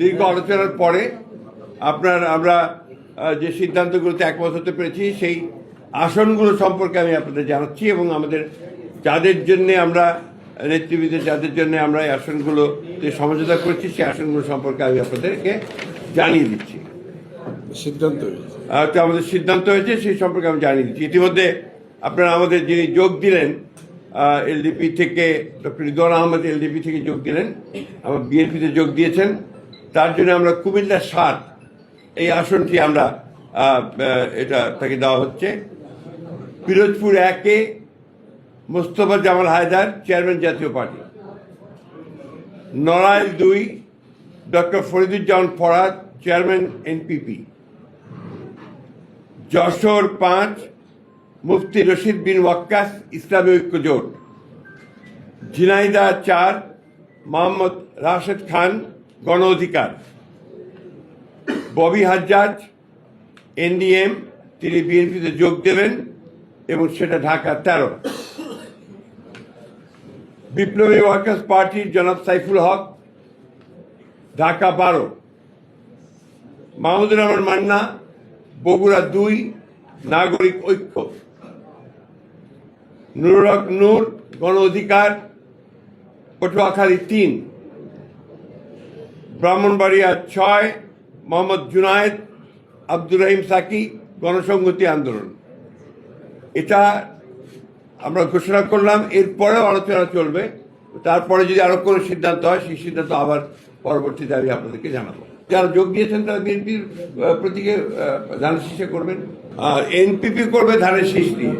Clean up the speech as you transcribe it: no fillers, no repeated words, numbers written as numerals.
দীর্ঘ আলোচনার পরে আমরা যে সিদ্ধান্তগুলোতে একমত হতে পেরেছি সেই আসনগুলো সম্পর্কে আমি আপনাদের জানাচ্ছি এবং আমাদের যাদের জন্য আমরা নেতৃবৃন্দের যাদের জন্য আমরা এই আসনগুলোতে সমঝোতা করেছি সেই আসনগুলো সম্পর্কে আমি আপনাদেরকে জানিয়ে দিচ্ছি। তো আমাদের সিদ্ধান্ত হয়েছে সেই সম্পর্কে আমি জানিয়ে দিচ্ছি। ইতিমধ্যে আপনারা আমাদের যিনি যোগ দিলেন এলডিপি থেকে ডক্টর রিদওয়ান আহমেদ এলডিপি থেকে যোগ দিলেন, আমার বিএনপিতে যোগ দিয়েছেন, তার জন্য আমরা কুমিল্লা ৭ এই আসনটি আমরা এটা তাকে দেওয়া হচ্ছে। পিরোজপুর ১-এ Mostafa Jamal Haider, chairman Jatiya Party. Narail ২ doctor Fariduzzaman Farad, chairman NPP. Jessore ৫ Mufti Rashid Bin Wakkas, Islami Oikya জোট। ঝিনাইদহ ৪ মোহাম্মদ রাশেদ খান, গণ অধিকার। ববি হাজ্জাজ এনডিএম, তিনি বিএনপিতে যোগ দেবেন এবং সেটা ঢাকা ১৩। বিপ্লবী ওয়ার্কার্স পার্টির জনাব সাইফুল হক, ঢাকা ১২। মাহমুদুর রহমান মান্না, বগুড়া ২ নাগরিক ঐক্য। নুরুল হক নূর, গণ অধিকার, পটুয়াখালী ৩। ব্রাহ্মণবাড়িয়া ৬ মোহাম্মদ জুনায়েদ আব্দুর রহিম সাকি, গণসংহতি আন্দোলন। এটা আমরা ঘোষণা করলাম, এরপরেও আলোচনা চলবে। তারপরে যদি আরো কোনো সিদ্ধান্ত হয় সেই সিদ্ধান্ত আবার পরবর্তীতে আমি আপনাদেরকে জানাবো। যারা যোগ দিয়েছেন তারা বিএনপির প্রতীকে ধানের শীষে করবেন, আর এনপিপি করবে ধানের শীষ দিয়ে।